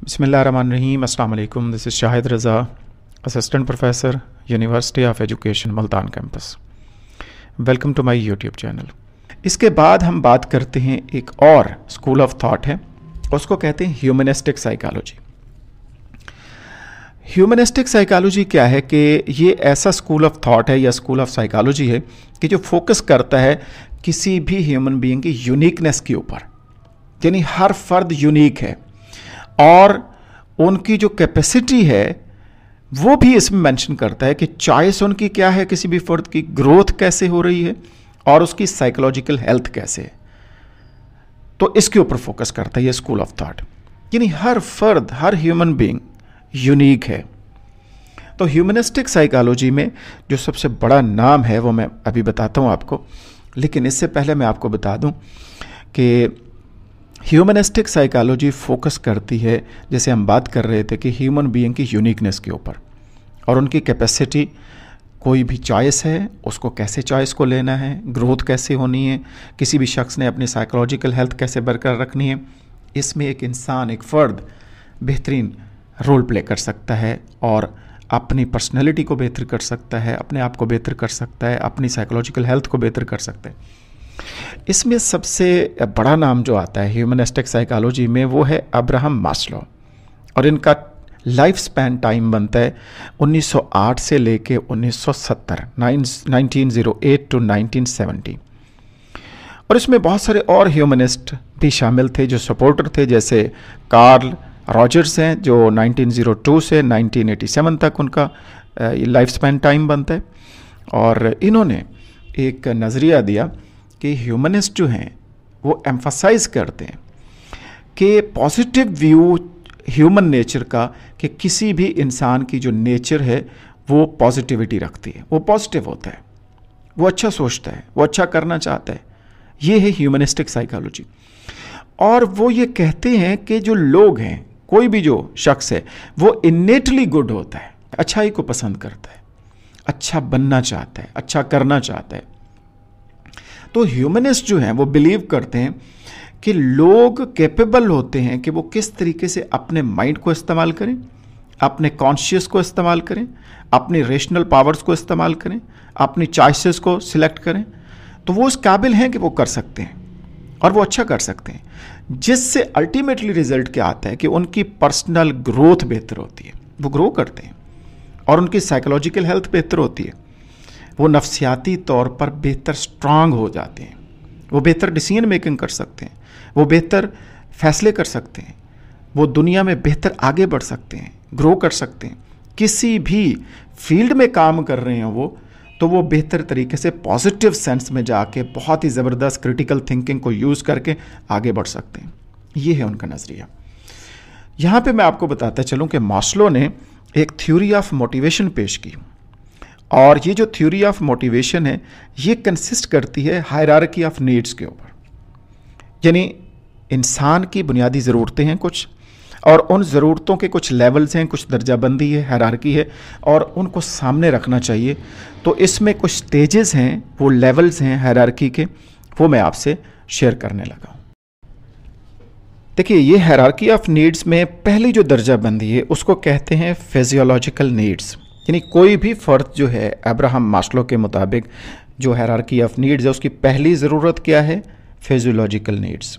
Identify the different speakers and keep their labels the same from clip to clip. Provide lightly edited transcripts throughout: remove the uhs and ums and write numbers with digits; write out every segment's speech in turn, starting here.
Speaker 1: बिस्मिल्लाहिर्रहमानिर्रहीम। अस्सलाम वालेकुम। This is Shahid Raza, assistant professor, university of education Multan campus. Welcome to my YouTube channel. इसके बाद हम बात करते हैं एक और स्कूल ऑफ थॉट है, उसको कहते हैं ह्यूमनिस्टिक साइकोलॉजी। ह्यूमनिस्टिक साइकोलॉजी क्या है कि ये ऐसा स्कूल ऑफ थॉट है या स्कूल ऑफ साइकोलॉजी है कि जो फोकस करता है किसी भी ह्यूमन बीइंग की यूनिकनेस के ऊपर, यानी हर फर्द यूनिक है और उनकी जो कैपेसिटी है वो भी इसमें मेंशन करता है कि चॉइस उनकी क्या है, किसी भी फर्द की ग्रोथ कैसे हो रही है और उसकी साइकोलॉजिकल हेल्थ कैसे है। तो इसके ऊपर फोकस करता है ये स्कूल ऑफ थॉट, यानी हर फर्द, हर ह्यूमन बीइंग यूनिक है। तो ह्यूमनिस्टिक साइकोलॉजी में जो सबसे बड़ा नाम है वो मैं अभी बताता हूँ आपको, लेकिन इससे पहले मैं आपको बता दूँ कि ह्यूमनिस्टिक साइकोलॉजी फोकस करती है, जैसे हम बात कर रहे थे, कि ह्यूमन बीइंग की यूनिकनेस के ऊपर और उनकी कैपेसिटी। कोई भी चॉइस है उसको कैसे चॉइस को लेना है, ग्रोथ कैसे होनी है, किसी भी शख्स ने अपनी साइकोलॉजिकल हेल्थ कैसे बरकरार रखनी है। इसमें एक इंसान, एक फ़र्द बेहतरीन रोल प्ले कर सकता है और अपनी पर्सनैलिटी को बेहतर कर सकता है, अपने आप को बेहतर कर सकता है, अपनी साइकोलॉजिकल हेल्थ को बेहतर कर सकता है। इसमें सबसे बड़ा नाम जो आता है ह्यूमनिस्टिक साइकोलॉजी में वो है अब्राहम मास्लो, और इनका लाइफ स्पैन टाइम बनता है 1908 से लेके 1970, 1908 टू 1970। और इसमें बहुत सारे और ह्यूमनिस्ट भी शामिल थे जो सपोर्टर थे, जैसे कार्ल रॉजर्स हैं जो 1902 से 1987 तक उनका लाइफ स्पैन टाइम बनता है। और इन्होंने एक नज़रिया दिया कि ह्यूमनिस्ट जो हैं वो एम्फसाइज करते हैं कि पॉजिटिव व्यू ह्यूमन नेचर का, कि किसी भी इंसान की जो नेचर है वो पॉजिटिविटी रखती है, वो पॉजिटिव होता है, वो अच्छा सोचता है, वो अच्छा करना चाहता है। ये है ह्यूमनिस्टिक साइकोलॉजी। और वो ये कहते हैं कि जो लोग हैं, कोई भी जो शख्स है, वो इनेटली गुड होता है, अच्छाई को पसंद करता है, अच्छा बनना चाहता है, अच्छा करना चाहता है। तो ह्यूमनिस्ट जो हैं वो बिलीव करते हैं कि लोग कैपेबल होते हैं कि वो किस तरीके से अपने माइंड को इस्तेमाल करें, अपने कॉन्शियस को इस्तेमाल करें, अपनी रेशनल पावर्स को इस्तेमाल करें, अपनी चॉइसेस को सिलेक्ट करें। तो वो उस काबिल हैं कि वो कर सकते हैं और वो अच्छा कर सकते हैं, जिससे अल्टीमेटली रिजल्ट क्या आता है कि उनकी पर्सनल ग्रोथ बेहतर होती है, वो ग्रो करते हैं और उनकी साइकोलॉजिकल हेल्थ बेहतर होती है। वो नफ्सियाती तौर पर बेहतर स्ट्रांग हो जाते हैं, वो बेहतर डिसीजन मेकिंग कर सकते हैं, वो बेहतर फैसले कर सकते हैं, वो दुनिया में बेहतर आगे बढ़ सकते हैं, ग्रो कर सकते हैं। किसी भी फील्ड में काम कर रहे हैं तो वो बेहतर तरीके से पॉजिटिव सेंस में जाके बहुत ही ज़बरदस्त क्रिटिकल थिंकिंग को यूज़ करके आगे बढ़ सकते हैं। ये है उनका नज़रिया। यहाँ पे मैं आपको बताता चलूँ कि मास्लो ने एक थ्योरी ऑफ मोटिवेशन पेश की, और ये जो थ्योरी ऑफ मोटिवेशन है ये कंसिस्ट करती है हायरार्की ऑफ नीड्स के ऊपर, यानी इंसान की बुनियादी ज़रूरतें हैं कुछ, और उन ज़रूरतों के कुछ लेवल्स हैं, कुछ दर्जाबंदी है, हायरार्की है, और उनको सामने रखना चाहिए। तो इसमें कुछ स्टेजेस हैं, वो लेवल्स हैं हायरार्की के, वो मैं आपसे शेयर करने लगा हूँ। देखिए, ये हायरार्की ऑफ नीड्स में पहली जो दर्जाबंदी है उसको कहते हैं फिजियोलॉजिकल नीड्स, यानी कोई भी फ़र्द जो है अब्राहम मास्लो के मुताबिक जो हायरार्की ऑफ नीड्स है उसकी पहली ज़रूरत क्या है, फिजियोलॉजिकल नीड्स,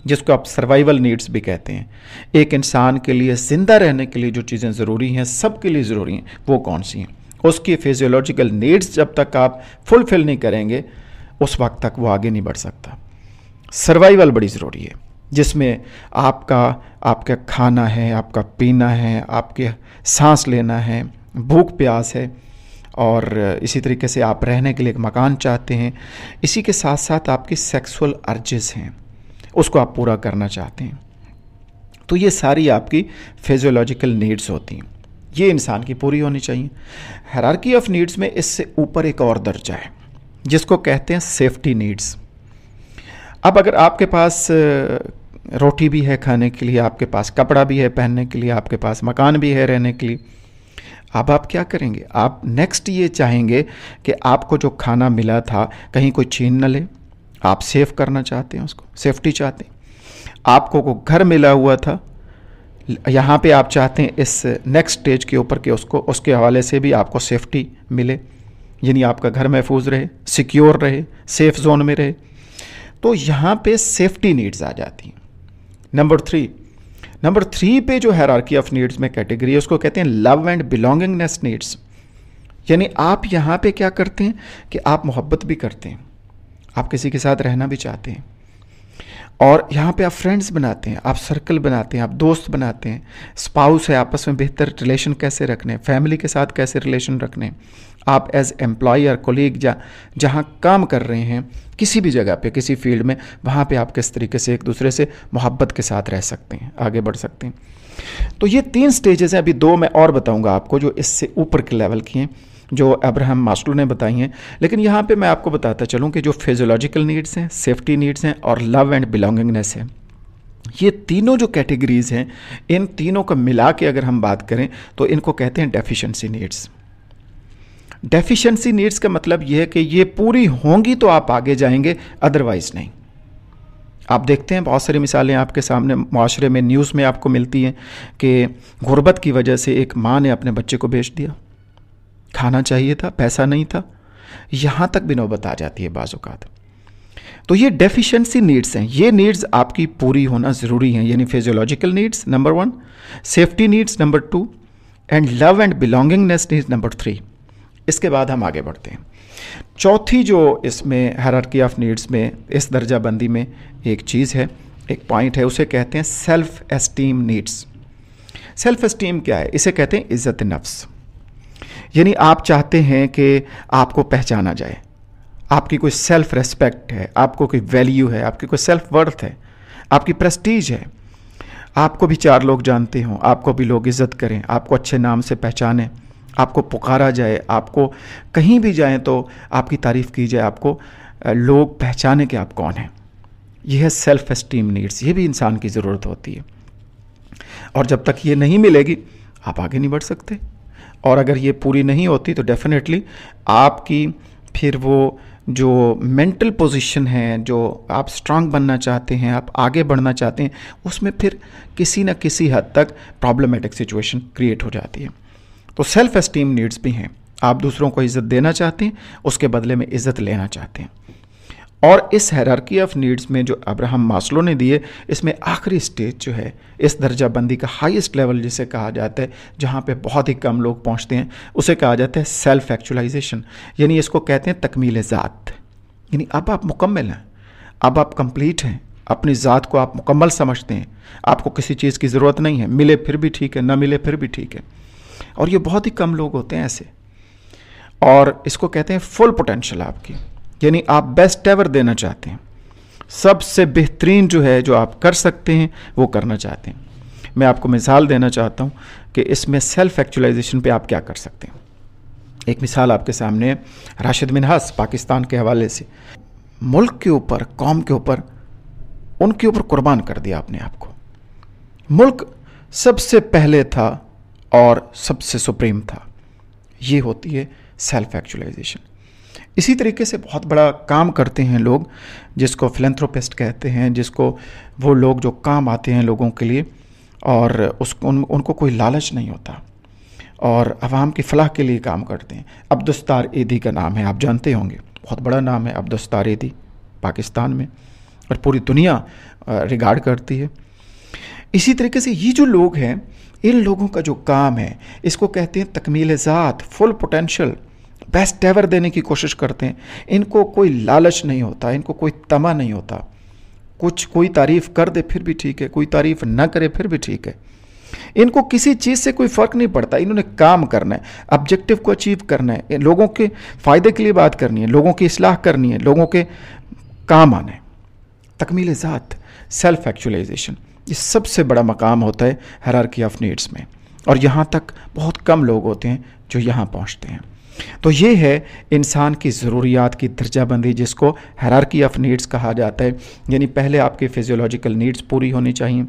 Speaker 1: जिसको आप सर्वाइवल नीड्स भी कहते हैं। एक इंसान के लिए ज़िंदा रहने के लिए जो चीज़ें ज़रूरी हैं, सबके लिए ज़रूरी हैं, वो कौन सी हैं। उसकी फिजियोलॉजिकल नीड्स जब तक आप फुलफ़िल नहीं करेंगे उस वक्त तक वो आगे नहीं बढ़ सकता। सर्वाइवल बड़ी ज़रूरी है, जिसमें आपका खाना है, आपका पीना है, आपके सांस लेना है, भूख प्यास है, और इसी तरीके से आप रहने के लिए एक मकान चाहते हैं। इसी के साथ साथ आपकी सेक्सुअल अर्जेस हैं, उसको आप पूरा करना चाहते हैं। तो ये सारी आपकी फिजियोलॉजिकल नीड्स होती हैं, ये इंसान की पूरी होनी चाहिए। हायरार्की ऑफ नीड्स में इससे ऊपर एक और दर्जा है जिसको कहते हैं सेफ्टी नीड्स। अब अगर आपके पास रोटी भी है खाने के लिए, आपके पास कपड़ा भी है पहनने के लिए, आपके पास मकान भी है रहने के लिए, अब आप क्या करेंगे? आप नेक्स्ट ये चाहेंगे कि आपको जो खाना मिला था कहीं कोई छीन न ले, आप सेफ करना चाहते हैं, उसको सेफ्टी चाहते हैं। आपको को घर मिला हुआ था यहाँ पे आप चाहते हैं इस नेक्स्ट स्टेज के ऊपर के उसको उसके हवाले से भी आपको सेफ्टी मिले, यानी आपका घर महफूज रहे, सिक्योर रहे, सेफ जोन में रहे। तो यहाँ पे सेफ्टी नीड्स आ जाती हैं। नंबर थ्री पे जो हायरार्की ऑफ नीड्स में कैटेगरी है उसको कहते हैं लव एंड बिलोंगिंगनेस नीड्स। यानी आप यहाँ पे क्या करते हैं कि आप मोहब्बत भी करते हैं, आप किसी के साथ रहना भी चाहते हैं, और यहाँ पे आप फ्रेंड्स बनाते हैं, आप सर्कल बनाते हैं, आप दोस्त बनाते हैं, स्पाउस है, आपस में बेहतर रिलेशन कैसे रखने, फैमिली के साथ कैसे रिलेशन रखने, आप एज एम्प्लॉयर कोलीग जहाँ काम कर रहे हैं किसी भी जगह पे किसी फील्ड में, वहाँ पे आप किस तरीके से एक दूसरे से मोहब्बत के साथ रह सकते हैं, आगे बढ़ सकते हैं। तो ये 3 स्टेजेस हैं, अभी 2 मैं और बताऊँगा आपको जो इससे ऊपर के लेवल की हैं, जो अब्राहम मास्लो ने बताई हैं। लेकिन यहाँ पे मैं आपको बताता चलूँ कि जो फिजियोलॉजिकल नीड्स हैं, सेफ्टी नीड्स हैं और लव एंड बिलोंगिंगनेस है, ये तीनों जो कैटेगरीज हैं, इन तीनों को मिला के अगर हम बात करें तो इनको कहते हैं डेफिशिएंसी नीड्स। डेफिशिएंसी नीड्स का मतलब ये है कि ये पूरी होंगी तो आप आगे जाएंगे, अदरवाइज नहीं। आप देखते हैं बहुत सारी मिसालें आपके सामने माशरे में, न्यूज़ में आपको मिलती हैं कि गुर्बत की वजह से एक माँ ने अपने बच्चे को बेच दिया, खाना चाहिए था, पैसा नहीं था, यहाँ तक भी नौबत आ जाती है बाज़ औक़ात। तो ये डेफिशिएंसी नीड्स हैं, ये नीड्स आपकी पूरी होना ज़रूरी हैं, यानी physiological needs number 1, safety needs number 2 and love and belongingness needs number 3। इसके बाद हम आगे बढ़ते हैं। चौथी जो इसमें हायरार्की ऑफ नीड्स में, इस दर्जाबंदी में एक चीज़ है, एक पॉइंट है, उसे कहते हैं self esteem needs. Self esteem क्या है? इसे कहते हैं इज़्ज़त नफ्स। यानी आप चाहते हैं कि आपको पहचाना जाए, आपकी कोई सेल्फ रेस्पेक्ट है, आपको कोई वैल्यू है, आपकी कोई सेल्फ वर्थ है, आपकी प्रेस्टीज है, आपको भी 4 लोग जानते हों, आपको भी लोग इज़्ज़त करें, आपको अच्छे नाम से पहचानें, आपको पुकारा जाए, आपको कहीं भी जाएं तो आपकी तारीफ़ की जाए, आपको लोग पहचाने कि आप कौन हैं। यह है सेल्फ एस्टीम नीड्स, ये भी इंसान की ज़रूरत होती है। और जब तक ये नहीं मिलेगी आप आगे नहीं बढ़ सकते, और अगर ये पूरी नहीं होती तो डेफिनेटली आपकी फिर वो जो मेंटल पोजीशन है, जो आप स्ट्रांग बनना चाहते हैं, आप आगे बढ़ना चाहते हैं, उसमें फिर किसी न किसी हद तक प्रॉब्लमेटिक सिचुएशन क्रिएट हो जाती है। तो सेल्फ एस्टीम नीड्स भी हैं, आप दूसरों को इज़्ज़त देना चाहते हैं, उसके बदले में इज़्ज़त लेना चाहते हैं। और इस हायरार्की ऑफ नीड्स में जो अब्राहम मास्लो ने दिए, इसमें आखिरी स्टेज जो है, इस दर्जाबंदी का हाईएस्ट लेवल जिसे कहा जाता है, जहाँ पे बहुत ही कम लोग पहुँचते हैं, उसे कहा जाता है सेल्फ एक्चुअलाइजेशन। यानी इसको कहते हैं तकमील ज़ात। यानी अब आप मुकम्मल हैं, अब आप कंप्लीट हैं, अपनी ज़ात को आप मुकम्मल समझते हैं, आपको किसी चीज़ की ज़रूरत नहीं है, मिले फिर भी ठीक है, ना मिले फिर भी ठीक है। और ये बहुत ही कम लोग होते हैं ऐसे, और इसको कहते हैं फुल पोटेंशियल आपकी, यानी आप बेस्ट एवर देना चाहते हैं, सबसे बेहतरीन जो है जो आप कर सकते हैं वो करना चाहते हैं। मैं आपको मिसाल देना चाहता हूँ कि इसमें सेल्फ एक्चुअलाइजेशन पे आप क्या कर सकते हैं। एक मिसाल आपके सामने है, राशिद मिन्हास पाकिस्तान के हवाले से, मुल्क के ऊपर, कौम के ऊपर, उनके ऊपर कुर्बान कर दिया अपने आप को। मुल्क सबसे पहले था और सबसे सुप्रीम था। ये होती है सेल्फ एक्चुअलाइजेशन। इसी तरीके से बहुत बड़ा काम करते हैं लोग, जिसको फिलैंथ्रोपिस्ट कहते हैं, जिसको वो लोग जो काम आते हैं लोगों के लिए, और उनको कोई लालच नहीं होता, और अवाम की फलाह के लिए काम करते हैं। अब्दुस्तार एदी का नाम है, आप जानते होंगे, बहुत बड़ा नाम है अब्दुस्तार एदी पाकिस्तान में, और पूरी दुनिया रिगार्ड करती है। इसी तरीके से ये जो लोग हैं, इन लोगों का जो काम है, इसको कहते हैं तकमील ज़ात, फुल पोटेंशियल, बेस्ट एवर देने की कोशिश करते हैं। इनको कोई लालच नहीं होता, इनको कोई तमा नहीं होता, कोई तारीफ़ कर दे फिर भी ठीक है, कोई तारीफ़ ना करे फिर भी ठीक है। इनको किसी चीज़ से कोई फ़र्क नहीं पड़ता, इन्होंने काम करना है, ऑब्जेक्टिव को अचीव करना है, लोगों के फ़ायदे के लिए बात करनी है, लोगों की इस्लाह करनी है, लोगों के काम आना है। तकमील ज़ात, सेल्फ एक्चुअलाइजेशन, ये सबसे बड़ा मकाम होता है हायरार्की ऑफ नीड्स में, और यहाँ तक बहुत कम लोग होते हैं जो यहाँ पहुँचते हैं। तो ये है इंसान की ज़रूरियात की दर्जाबंदी, जिसको हायरार्की ऑफ नीड्स कहा जाता है। यानी पहले आपकी फिजियोलॉजिकल नीड्स पूरी होनी चाहिए,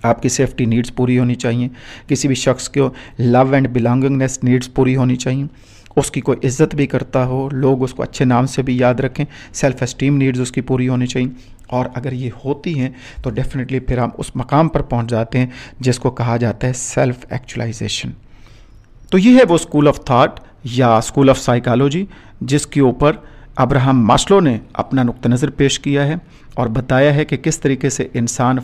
Speaker 1: आपकी सेफ्टी नीड्स पूरी होनी चाहिए, किसी भी शख्स को लव एंड बिलोंगिंगनेस नीड्स पूरी होनी चाहिए, उसकी कोई इज़्ज़त भी करता हो, लोग उसको अच्छे नाम से भी याद रखें, सेल्फ एस्टीम नीड्स उसकी पूरी होनी चाहिए। और अगर ये होती हैं तो डेफिनेटली फिर हम उस मकाम पर पहुंच जाते हैं जिसको कहा जाता है सेल्फ एक्चुअलाइजेशन। तो ये है वो स्कूल ऑफ थॉट या स्कूल ऑफ साइकोलॉजी जिसके ऊपर अब्राहम मास्लो ने अपना नुक्ता नज़र पेश किया है और बताया है कि किस तरीके से इंसान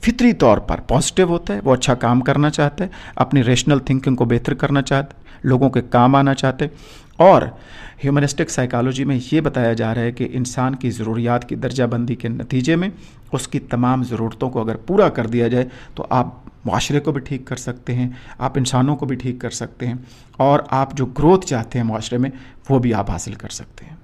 Speaker 1: फितरी तौर पर पॉजिटिव होता है, वो अच्छा काम करना चाहता है, अपनी रेशनल थिंकिंग को बेहतर करना चाहता है, लोगों के काम आना चाहते हैं। और ह्यूमनिस्टिक साइकोलॉजी में ये बताया जा रहा है कि इंसान की ज़रूरियात की दर्जाबंदी के नतीजे में उसकी तमाम ज़रूरतों को अगर पूरा कर दिया जाए तो आप माशरे को भी ठीक कर सकते हैं, आप इंसानों को भी ठीक कर सकते हैं और आप जो ग्रोथ चाहते हैं माशरे में वो भी आप हासिल कर सकते हैं।